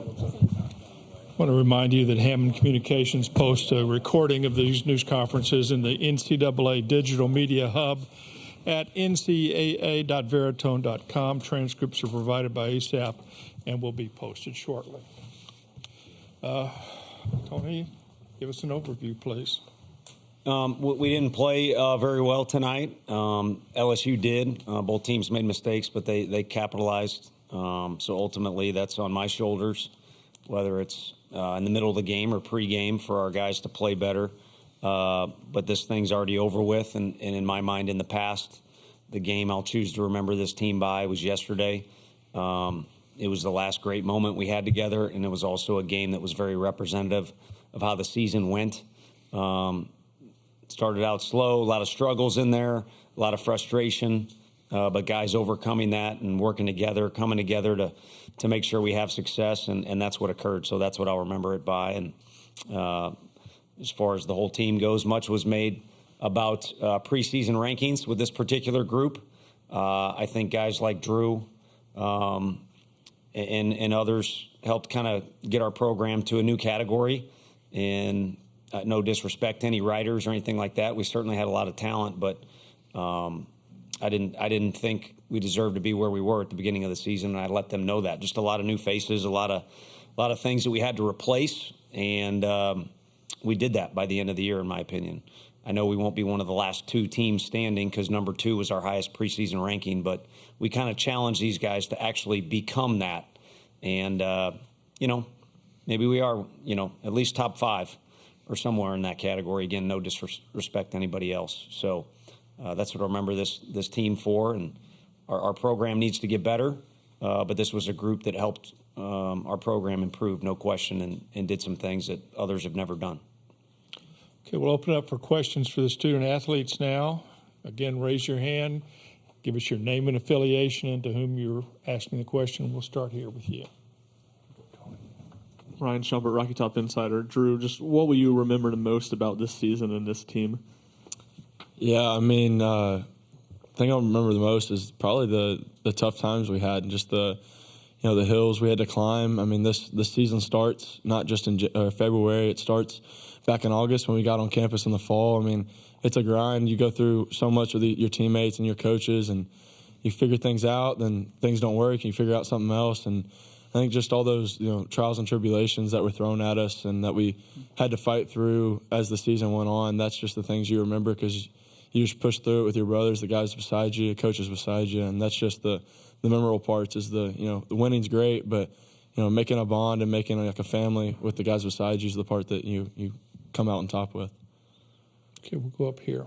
I want to remind you that Hammond Communications posts a recording of these news conferences in the NCAA Digital Media Hub at ncaa.veritone.com. Transcripts are provided by ASAP and will be posted shortly. Tony, give us an overview, please. We didn't play very well tonight. LSU did. Both teams made mistakes, but they capitalized. So ultimately, that's on my shoulders, whether it's in the middle of the game or pregame for our guys to play better. But this thing's already over with, and in my mind, in the past, the game I'll choose to remember this team by was yesterday. It was the last great moment we had together, and it was also a game that was very representative of how the season went. Started out slow, a lot of struggles in there, a lot of frustration, but guys overcoming that and working together, coming together to make sure we have success, and that's what occurred. So that's what I'll remember it by. And as far as the whole team goes, much was made about preseason rankings with this particular group. I think guys like Drew and others helped kind of get our program to a new category. And no disrespect to any writers or anything like that. We certainly had a lot of talent, but I didn't think we deserved to be where we were at the beginning of the season, and I let them know that. Just a lot of new faces, a lot of things that we had to replace, and we did that by the end of the year, in my opinion. I know we won't be one of the last two teams standing because number 2 was our highest preseason ranking, but we kind of challenged these guys to actually become that. And, maybe we are, at least top 5 or somewhere in that category. Again, no disrespect to anybody else. So that's what I remember this team for. And our program needs to get better, but this was a group that helped our program improve, no question, and did some things that others have never done. Okay, we'll open up for questions for the student athletes now. Again, raise your hand. Give us your name and affiliation and to whom you're asking the question. We'll start here with you. Ryan Schumpert, Rocky Top Insider. Drew, just what will you remember the most about this season and this team? Yeah, I mean, the thing I remember the most is probably the tough times we had and just the hills we had to climb. I mean, this season starts not just in February. It starts back in August when we got on campus in the fall. I mean, it's a grind. You go through so much with your teammates and your coaches, and you figure things out, then things don't work, and you figure out something else. And I think just all those trials and tribulations that were thrown at us and that we had to fight through as the season went on, that's just the things you remember because you just push through it with your brothers, the guys beside you, coaches beside you, and that's just the memorable parts. Is the winning's great, but making a bond and making like a family with the guys beside you is the part that you come out on top with. Okay, we'll go up here.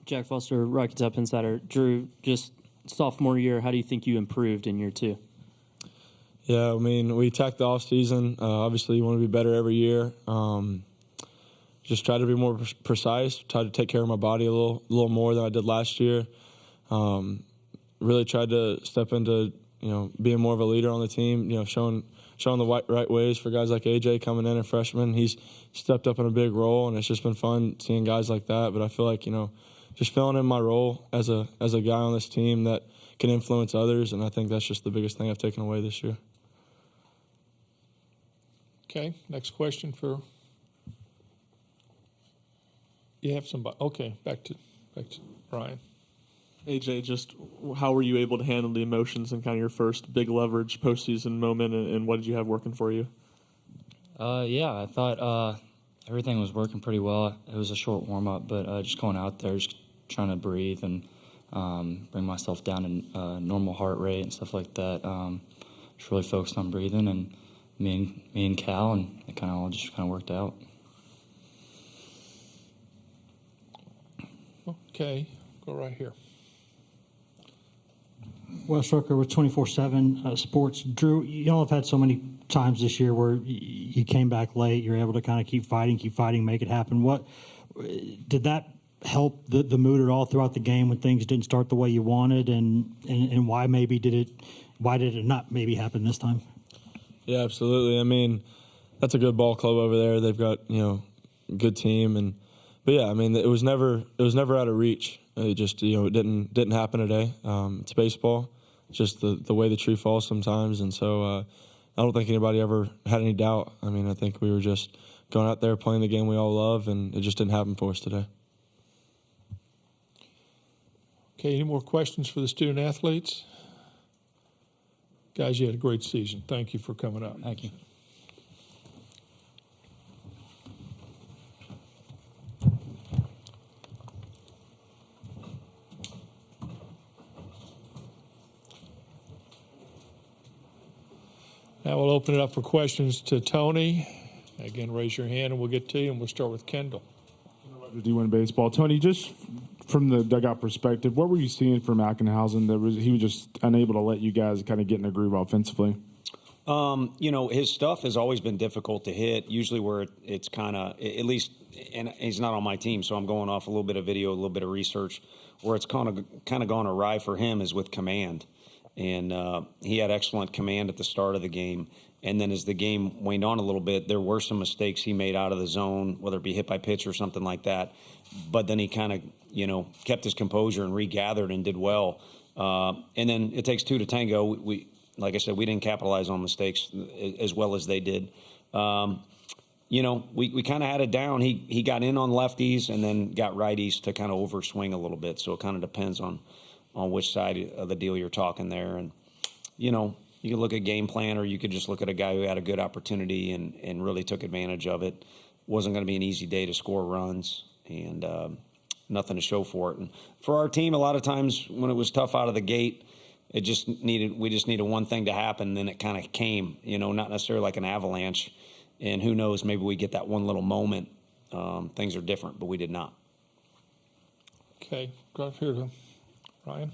Jack Foster, Rocky Top Insider. Drew, just sophomore year, how do you think you improved in year 2? Yeah, I mean, we attacked the off season. Obviously, you want to be better every year. Just try to be more precise. Try to take care of my body a little more than I did last year. Really tried to step into being more of a leader on the team. Showing the right ways for guys like AJ coming in, a freshman. He's stepped up in a big role, and it's just been fun seeing guys like that. But I feel like just filling in my role as a guy on this team that can influence others, and I think that's just the biggest thing I've taken away this year. Okay, next question for you have somebody. Okay, back to Ryan. AJ, just how were you able to handle the emotions and kind of your first big leverage postseason moment, and what did you have working for you? Yeah, I thought everything was working pretty well. It was a short warm-up, but just going out there, just trying to breathe and bring myself down to normal heart rate and stuff like that. Just really focused on breathing, and me and Cal, and it kind of all just worked out. Okay, go right here. Wes Rucker with 24/7 Sports. Drew, y'all have had so many times this year where you came back late, you're able to kind of keep fighting, make it happen. What did that help the mood at all throughout the game when things didn't start the way you wanted, and why did it not maybe happen this time? Yeah, absolutely. I mean, that's a good ball club over there. They've got good team, but yeah, I mean, it was never out of reach. It just it didn't happen today. It's baseball. just the way the tree falls sometimes. And so I don't think anybody ever had any doubt. I mean, I think we were just going out there playing the game we all love, and it just didn't happen for us today. Okay, any more questions for the student athletes? Guys, you had a great season. Thank you for coming up. Thank you. Now we'll open it up for questions to Tony. Again, raise your hand and we'll get to you, and we'll start with Kendall. D1 baseball. Tony, just from the dugout perspective, what were you seeing from Ackenhausen that he was just unable to let you guys kind of get in a groove offensively? His stuff has always been difficult to hit, usually where it's kind of, at least, and he's not on my team, so I'm going off a little bit of video, a little bit of research, where it's kind of gone awry for him is with command. And he had excellent command at the start of the game. And then as the game waned on a little bit, there were some mistakes he made out of the zone, whether it be hit by pitch or something like that. But then he kind of, kept his composure and regathered and did well. And then it takes two to tango. We like I said, we didn't capitalize on mistakes as well as they did. We kind of had it down. He got in on lefties and then got righties to kind of overswing a little bit. So it kind of depends on which side of the deal you're talking there. And, you could look at game plan, or you could just look at a guy who had a good opportunity and really took advantage of it. Wasn't going to be an easy day to score runs, and nothing to show for it. And for our team, a lot of times when it was tough out of the gate, we just needed one thing to happen, and then it kind of came, not necessarily like an avalanche. And who knows, maybe we get that one little moment. Things are different, but we did not. Okay, go up here to Ryan.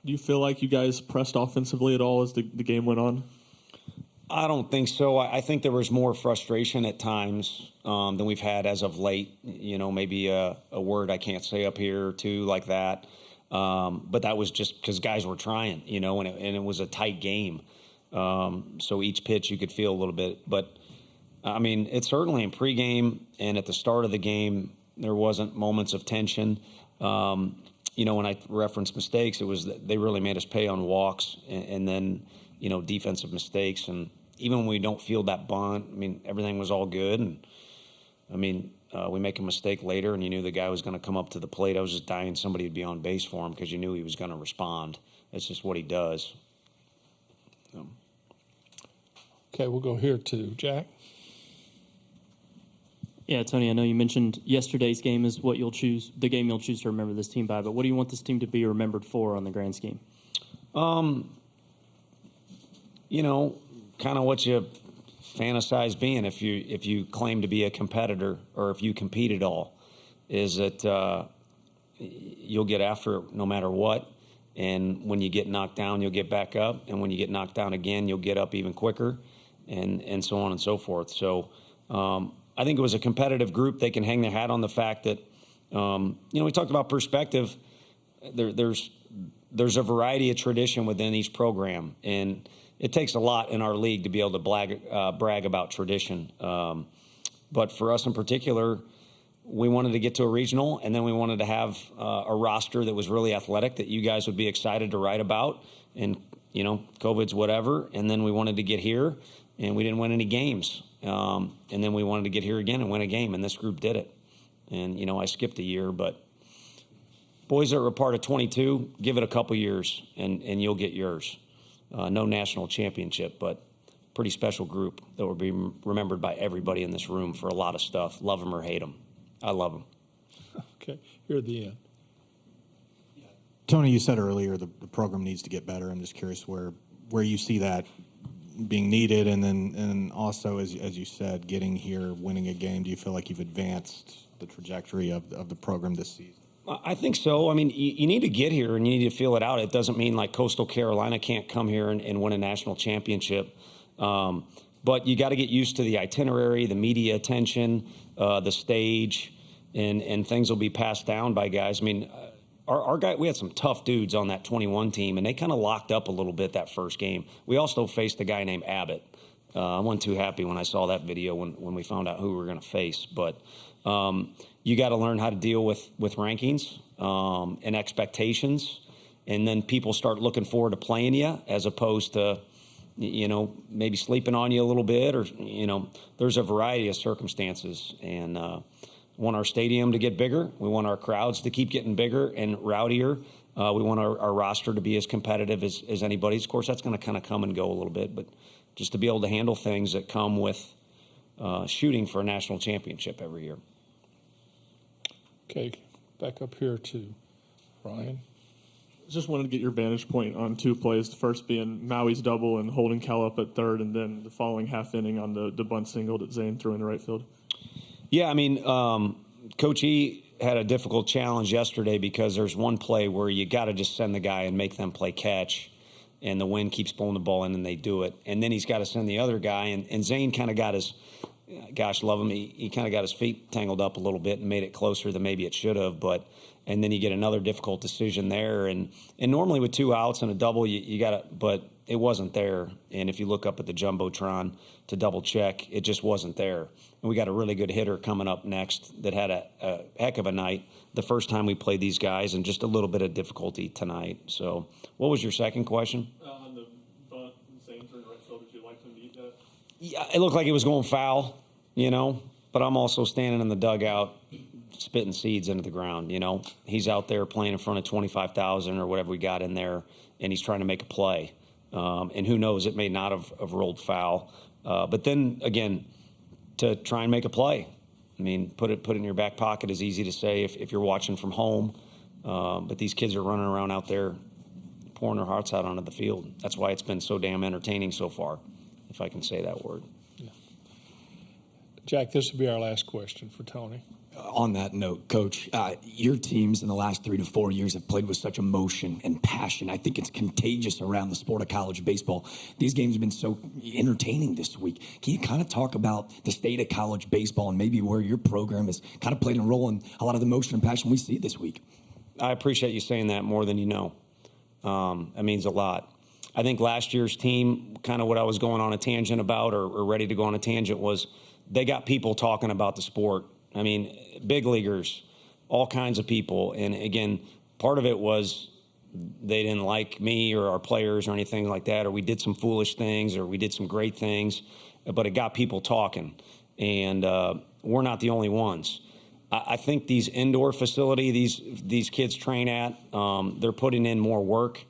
Do you feel like you guys pressed offensively at all as the game went on? I don't think so. I think there was more frustration at times than we've had as of late. Maybe a word I can't say up here or two like that. But that was just because guys were trying, and it was a tight game. So each pitch you could feel a little bit. But, it's certainly in pregame and at the start of the game, there wasn't moments of tension. When I referenced mistakes, it was that they really made us pay on walks and then, defensive mistakes. And even when we don't feel that bunt, everything was all good. And, we make a mistake later and you knew the guy was going to come up to the plate. I was just dying somebody would be on base for him because you knew he was going to respond. That's just what he does. Okay, we'll go here to Jack. Yeah, Tony, I know you mentioned yesterday's game is the game you'll choose to remember this team by, but what do you want this team to be remembered for on the grand scheme? Kind of what you fantasize being if you claim to be a competitor or if you compete at all, is that you'll get after it no matter what. And when you get knocked down, you'll get back up. And when you get knocked down again, you'll get up even quicker and so on and so forth. So, I think it was a competitive group. They can hang their hat on the fact that, we talked about perspective. There's a variety of tradition within each program, and it takes a lot in our league to be able to brag about tradition. But for us in particular, we wanted to get to a regional, and then we wanted to have a roster that was really athletic that you guys would be excited to write about. And, COVID's whatever. And then we wanted to get here, and we didn't win any games. And then we wanted to get here again and win a game, and this group did it. And, I skipped a year, but boys that were a part of 22, give it a couple years, and you'll get yours. No national championship, but pretty special group that will be remembered by everybody in this room for a lot of stuff. Love them or hate them. I love them. Okay, here at the end. Tony, you said earlier the program needs to get better. I'm just curious where you see that being needed, and also as you said, getting here, winning a game. Do you feel like you've advanced the trajectory of the program this season? I think so. You need to get here and you need to feel it out. It doesn't mean like Coastal Carolina can't come here and win a national championship. But you got to get used to the itinerary, the media attention, the stage, and things will be passed down by guys. Our guy, we had some tough dudes on that 21 team, and they kind of locked up a little bit that first game. We also faced a guy named Abbott. I wasn't too happy when I saw that video when we found out who we were going to face. But you got to learn how to deal with rankings and expectations. and then people start looking forward to playing you as opposed to, maybe sleeping on you a little bit, or, there's a variety of circumstances. And we want our stadium to get bigger. We want our crowds to keep getting bigger and rowdier. We want our roster to be as competitive as anybody's. Of course, that's going to kind of come and go a little bit, but just to be able to handle things that come with shooting for a national championship every year. Okay, back up here to Ryan. Just wanted to get your vantage point on two plays. The first being Maui's double and holding Cal up at third, and then the following half inning on the bunt single that Zane threw into right field. Yeah, I mean, Coach E had a difficult challenge yesterday because there's one play where you got to just send the guy and make them play catch, and the wind keeps pulling the ball in and they do it. And then he's got to send the other guy, and Zane kind of got his, gosh, love him, he kind of got his feet tangled up a little bit and made it closer than maybe it should have. And then you get another difficult decision there. And normally with 2 outs and a double, you got to, but it wasn't there. And if you look up at the Jumbotron to double check, it just wasn't there. And we got a really good hitter coming up next that had a heck of a night the first time we played these guys, and just a little bit of difficulty tonight. So what was your second question? On the bunt, Zane threw into right field, did you like to meet that? Yeah, it looked like it was going foul, but I'm also standing in the dugout spitting seeds into the ground. He's out there playing in front of 25,000 or whatever we got in there, and he's trying to make a play. And who knows, it may not have rolled foul. But then again, to try and make a play, I mean, put it in your back pocket is easy to say if you're watching from home. But these kids are running around out there pouring their hearts out onto the field. That's why it's been so damn entertaining so far, if I can say that word. Yeah. Jack, this will be our last question for Tony. On that note, Coach, your teams in the last 3 to 4 years have played with such emotion and passion. I think it's contagious around the sport of college baseball. These games have been so entertaining this week. Can you kind of talk about the state of college baseball and maybe where your program has kind of played a role in a lot of the emotion and passion we see this week? I appreciate you saying that more than you know. That means a lot. I think last year's team, kind of what I was going on a tangent about or ready to go on a tangent, was they got people talking about the sport. I mean, big leaguers, all kinds of people. And again, part of it was they didn't like me or our players or anything like that, or we did some foolish things or we did some great things, but it got people talking. And we're not the only ones. I think these indoor facilities these kids train at, they're putting in more work.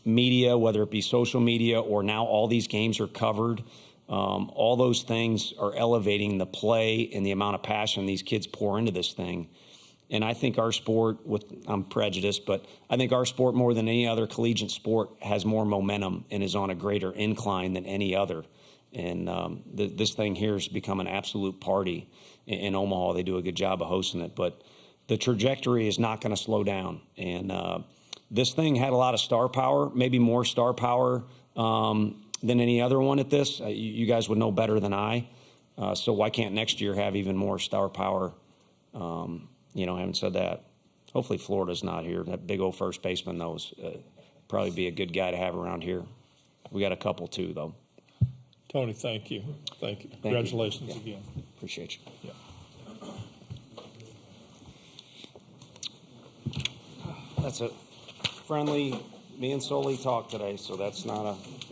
Media, whether it be social media or now all these games are covered. All those things are elevating the play and the amount of passion these kids pour into this thing. And I think our sport, I'm prejudiced, but I think our sport more than any other collegiate sport has more momentum and is on a greater incline than any other. And this thing here has become an absolute party in Omaha. They do a good job of hosting it, but the trajectory is not going to slow down. And this thing had a lot of star power, maybe more star power than any other one at this. You guys would know better than I. So why can't next year have even more star power? Having said that, hopefully Florida's not here. That big old first baseman, knows probably be a good guy to have around here. We got a couple too, though. Tony, thank you. Thank you. Congratulations again. Appreciate you. Yeah. That's a friendly, me and Sully talked today, so that's not a